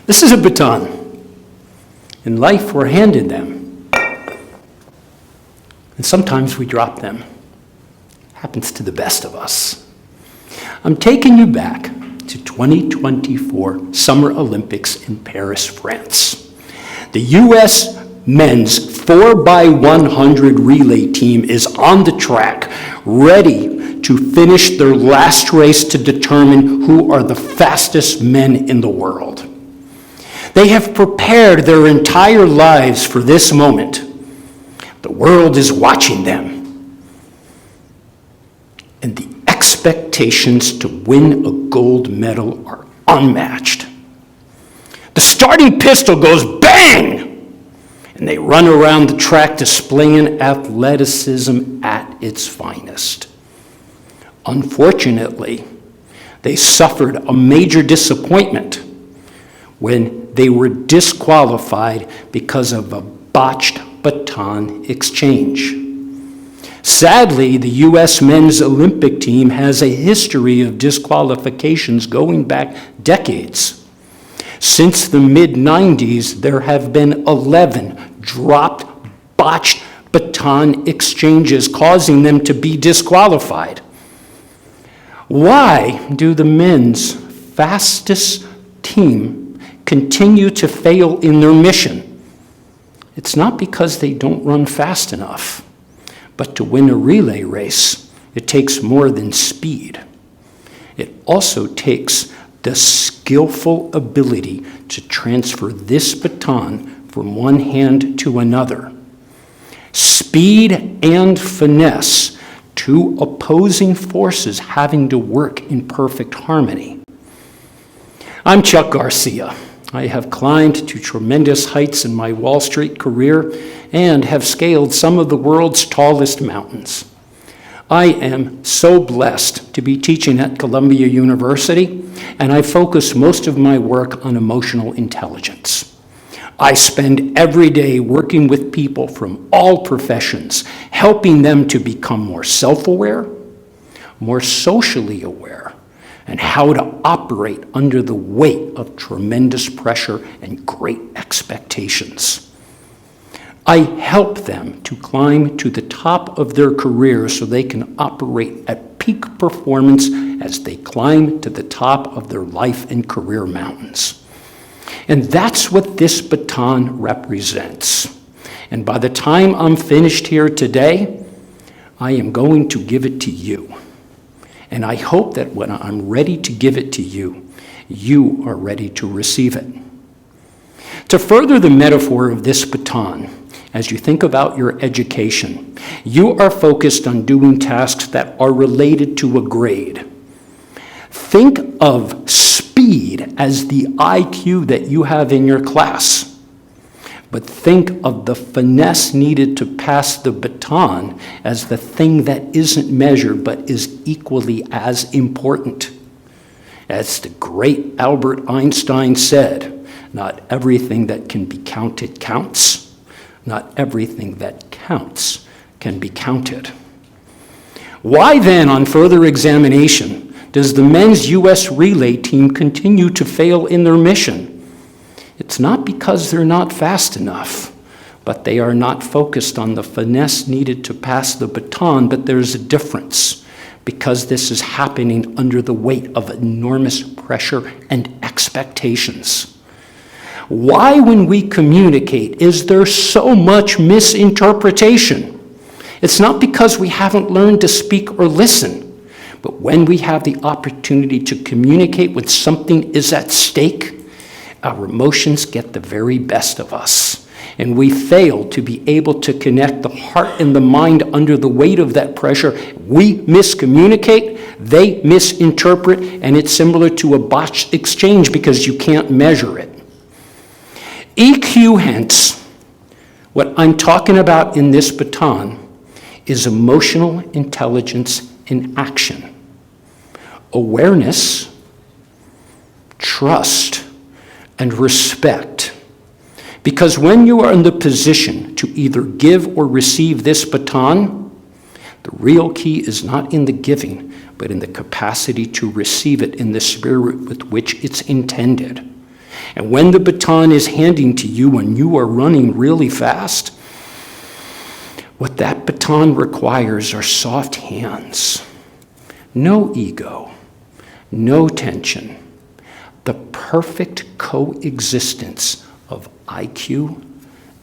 This is a baton. In life, we're handed them. And sometimes we drop them. Happens to the best of us. I'm taking you back to 2024 Summer Olympics in Paris, France. The U.S. men's 4x100 relay team is on the track, ready to finish their last race to determine who are the fastest men in the world. They have prepared their entire lives for this moment. The world is watching them. And the expectations to win a gold medal are unmatched. The starting pistol goes bang! And they run around the track displaying athleticism at its finest. Unfortunately, they suffered a major disappointment when they were disqualified because of a botched baton exchange. Sadly, the U.S. men's Olympic team has a history of disqualifications going back decades. Since the mid-90s, there have been 11 dropped, botched baton exchanges, causing them to be disqualified. Why do the men's fastest team continue to fail in their mission? It's not because they don't run fast enough, but to win a relay race, it takes more than speed. It also takes the skillful ability to transfer this baton from one hand to another. Speed and finesse, two opposing forces having to work in perfect harmony. I'm Chuck Garcia. I have climbed to tremendous heights in my Wall Street career and have scaled some of the world's tallest mountains. I am so blessed to be teaching at Columbia University, and I focus most of my work on emotional intelligence. I spend every day working with people from all professions, helping them to become more self-aware, more socially aware, and how to operate under the weight of tremendous pressure and great expectations. I help them to climb to the top of their career so they can operate at peak performance as they climb to the top of their life and career mountains. And that's what this baton represents. And by the time I'm finished here today, I am going to give it to you. And I hope that when I'm ready to give it to you, you are ready to receive it. To further the metaphor of this baton, as you think about your education, you are focused on doing tasks that are related to a grade. Think of speed as the IQ that you have in your class. But think of the finesse needed to pass the baton as the thing that isn't measured but is equally as important. As the great Albert Einstein said, not everything that can be counted counts. Not everything that counts can be counted. Why then, on further examination, does the men's U.S. relay team continue to fail in their mission? It's not because they're not fast enough, but they are not focused on the finesse needed to pass the baton, but there's a difference because this is happening under the weight of enormous pressure and expectations. Why, when we communicate, is there so much misinterpretation? It's not because we haven't learned to speak or listen, but when we have the opportunity to communicate when something is at stake, our emotions get the very best of us, and we fail to be able to connect the heart and the mind under the weight of that pressure. We miscommunicate, they misinterpret, and it's similar to a botched exchange because you can't measure it. EQ, hence, what I'm talking about in this baton is emotional intelligence in action. Awareness, trust, and respect. Because when you are in the position to either give or receive this baton, the real key is not in the giving, but in the capacity to receive it in the spirit with which it's intended. And when the baton is handing to you and you are running really fast, what that baton requires are soft hands. No ego, no tension. The perfect coexistence of IQ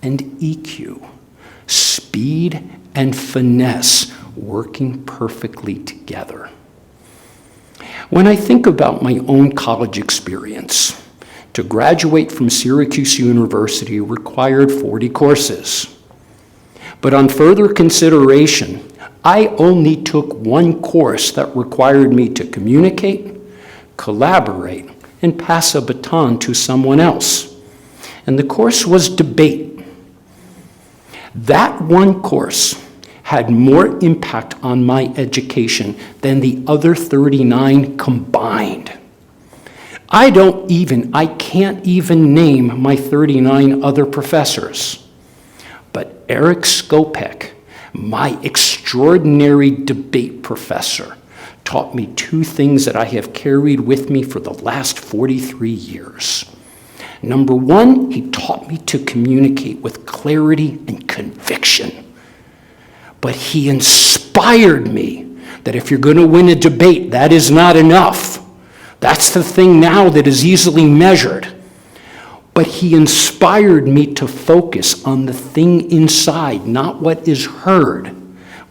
and EQ, speed and finesse working perfectly together. When I think about my own college experience, to graduate from Syracuse University required 40 courses. But on further consideration, I only took one course that required me to communicate, collaborate, and pass a baton to someone else. And the course was debate. That one course had more impact on my education than the other 39 combined. I can't even name my 39 other professors. But Eric Skopek, my extraordinary debate professor, taught me two things that I have carried with me for the last 43 years. Number one, he taught me to communicate with clarity and conviction. But he inspired me that if you're going to win a debate, that is not enough. That's the thing now that is easily measured. But he inspired me to focus on the thing inside, not what is heard,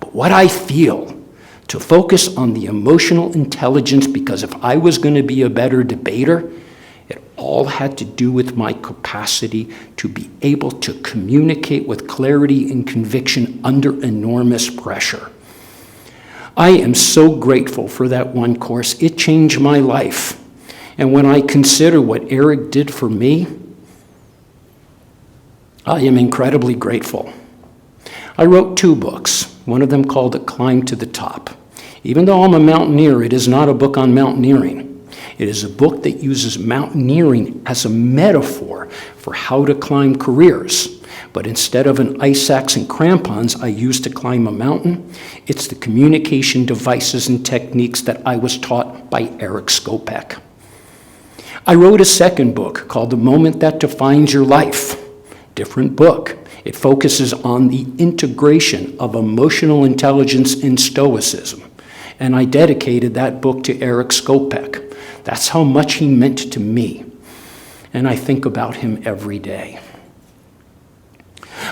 but what I feel. To focus on the emotional intelligence, because if I was going to be a better debater, it all had to do with my capacity to be able to communicate with clarity and conviction under enormous pressure. I am so grateful for that one course. It changed my life. And when I consider what Eric did for me, I am incredibly grateful. I wrote 2 books, one of them called A Climb to the Top. Even though I'm a mountaineer, it is not a book on mountaineering. It is a book that uses mountaineering as a metaphor for how to climb careers. But instead of an ice axe and crampons I used to climb a mountain, it's the communication devices and techniques that I was taught by Eric Skopek. I wrote a second book called The Moment That Defines Your Life. Different book. It focuses on the integration of emotional intelligence and stoicism. And I dedicated that book to Eric Skopek. That's how much he meant to me. And I think about him every day.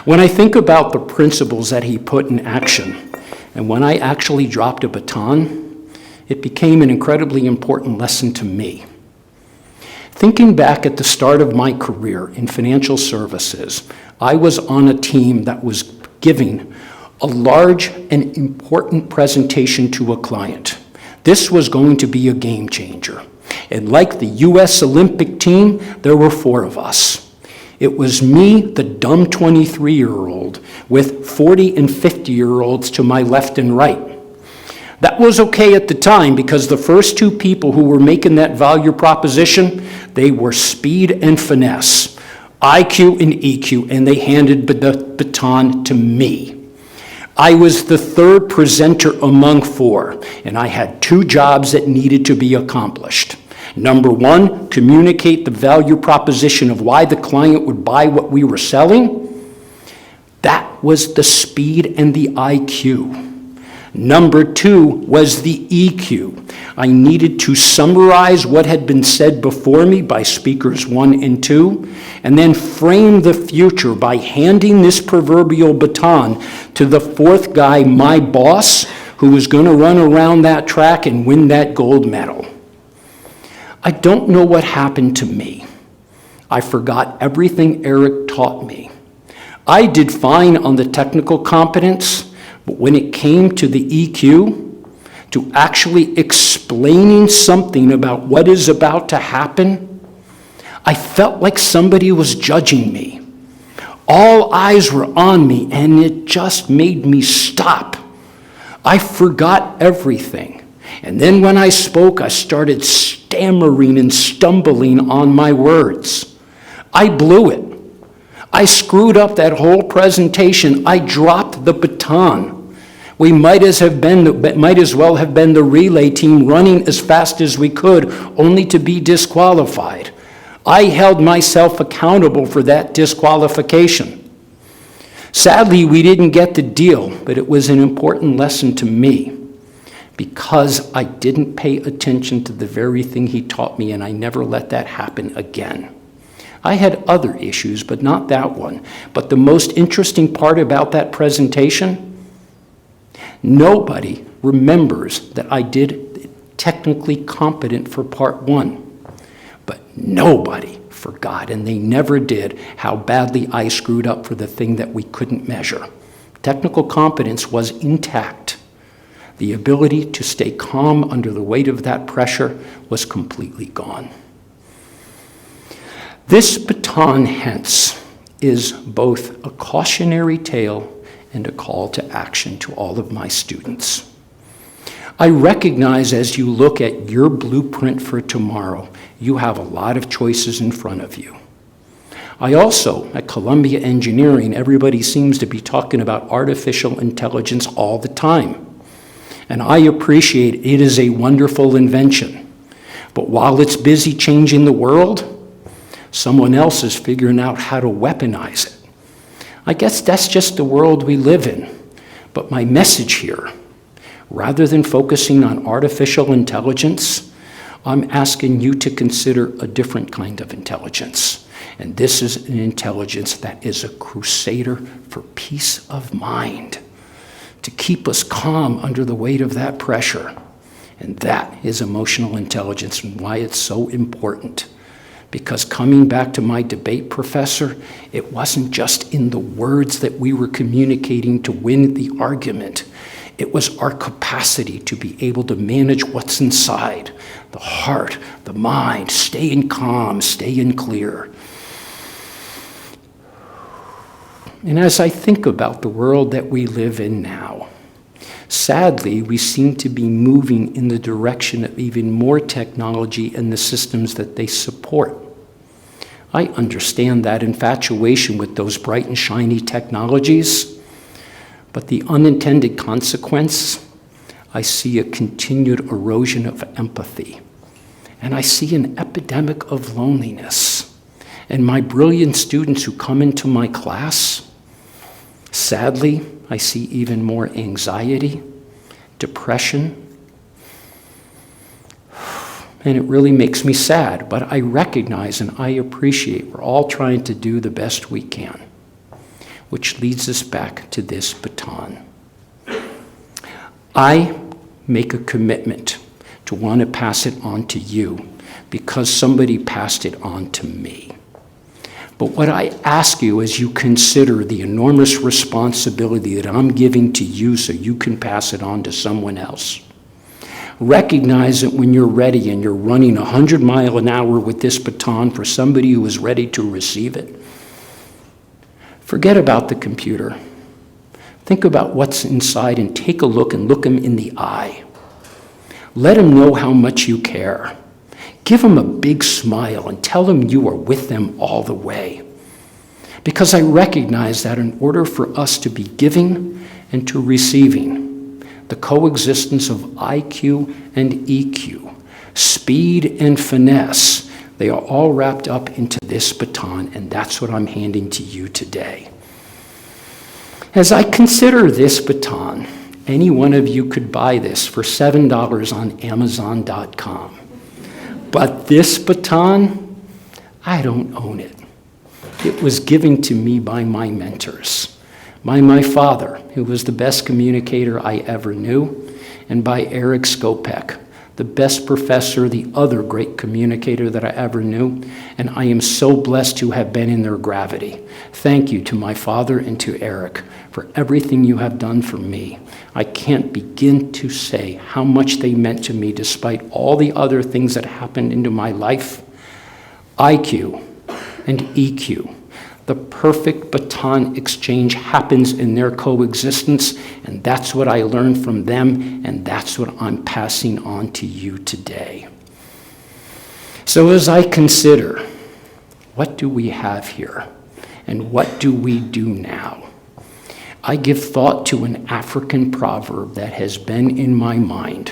When I think about the principles that he put in action, and when I actually dropped a baton, it became an incredibly important lesson to me. Thinking back at the start of my career in financial services, I was on a team that was giving a large and important presentation to a client. This was going to be a game changer. And like the U.S. Olympic team, there were 4 of us. It was me, the dumb 23-year-old, with 40 and 50-year-olds to my left and right. That was okay at the time because the first 2 people who were making that value proposition, they were speed and finesse, IQ and EQ, and they handed the baton to me. I was the 3rd presenter among 4, and I had 2 jobs that needed to be accomplished. Number 1, communicate the value proposition of why the client would buy what we were selling. That was the speed and the IQ. Number 2 was the EQ. I needed to summarize what had been said before me by speakers 1 and 2, and then frame the future by handing this proverbial baton to the 4th guy, my boss, who was going to run around that track and win that gold medal. I don't know what happened to me. I forgot everything Eric taught me. I did fine on the technical competence, but when it came to the EQ, to actually explaining something about what is about to happen, I felt like somebody was judging me. All eyes were on me, and it just made me stop. I forgot everything. And then when I spoke, I started stammering and stumbling on my words. I blew it. I screwed up that whole presentation. I dropped the baton. We might as well have been the relay team running as fast as we could, only to be disqualified. I held myself accountable for that disqualification. Sadly, we didn't get the deal, but it was an important lesson to me because I didn't pay attention to the very thing he taught me, and I never let that happen again. I had other issues, but not that one. But the most interesting part about that presentation, nobody remembers that I did technically competent for part one. But nobody forgot, and they never did, how badly I screwed up for the thing that we couldn't measure. Technical competence was intact. The ability to stay calm under the weight of that pressure was completely gone. This baton, hence, is both a cautionary tale and a call to action to all of my students. I recognize as you look at your blueprint for tomorrow, you have a lot of choices in front of you. I also, at Columbia Engineering, everybody seems to be talking about artificial intelligence all the time. And I appreciate it is a wonderful invention. But while it's busy changing the world, someone else is figuring out how to weaponize it. I guess that's just the world we live in. But my message here, rather than focusing on artificial intelligence, I'm asking you to consider a different kind of intelligence. And this is an intelligence that is a crusader for peace of mind, to keep us calm under the weight of that pressure. And that is emotional intelligence, and why it's so important. Because coming back to my debate professor, it wasn't just in the words that we were communicating to win the argument. It was our capacity to be able to manage what's inside, the heart, the mind, staying calm, staying clear. And as I think about the world that we live in now, sadly, we seem to be moving in the direction of even more technology and the systems that they support. I understand that infatuation with those bright and shiny technologies, but the unintended consequence, I see a continued erosion of empathy. And I see an epidemic of loneliness. And my brilliant students who come into my class, sadly, I see even more anxiety, depression, and it really makes me sad, but I recognize and I appreciate we're all trying to do the best we can, which leads us back to this baton. I make a commitment to want to pass it on to you because somebody passed it on to me. But what I ask you as you consider the enormous responsibility that I'm giving to you so you can pass it on to someone else, recognize that when you're ready and you're running 100 miles an hour with this baton for somebody who is ready to receive it, forget about the computer. Think about what's inside and take a look and look them in the eye. Let them know how much you care. Give them a big smile and tell them you are with them all the way. Because I recognize that in order for us to be giving and to receiving, the coexistence of IQ and EQ, speed and finesse, they are all wrapped up into this baton, and that's what I'm handing to you today. As I consider this baton, any one of you could buy this for $7 on Amazon.com. But this baton, I don't own it. It was given to me by my mentors, by my father, who was the best communicator I ever knew, and by Eric Skopek, the best professor, the other great communicator that I ever knew, and I am so blessed to have been in their gravity. Thank you to my father and to Eric for everything you have done for me. I can't begin to say how much they meant to me despite all the other things that happened into my life. IQ and EQ. The perfect baton exchange happens in their coexistence, and that's what I learned from them, and that's what I'm passing on to you today. So as I consider, what do we have here, and what do we do now? I give thought to an African proverb that has been in my mind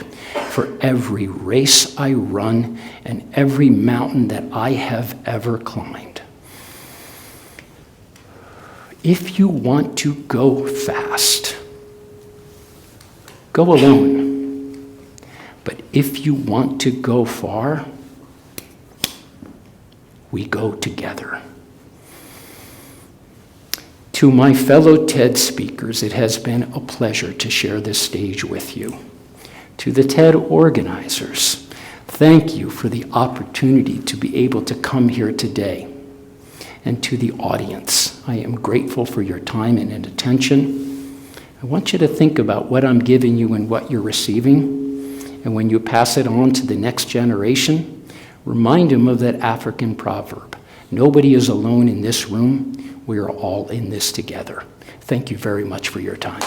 for every race I run and every mountain that I have ever climbed. If you want to go fast, go alone. But if you want to go far, we go together. To my fellow TED speakers, it has been a pleasure to share this stage with you. To the TED organizers, thank you for the opportunity to be able to come here today. And to the audience, I am grateful for your time and attention. I want you to think about what I'm giving you and what you're receiving. And when you pass it on to the next generation, remind them of that African proverb. Nobody is alone in this room. We are all in this together. Thank you very much for your time.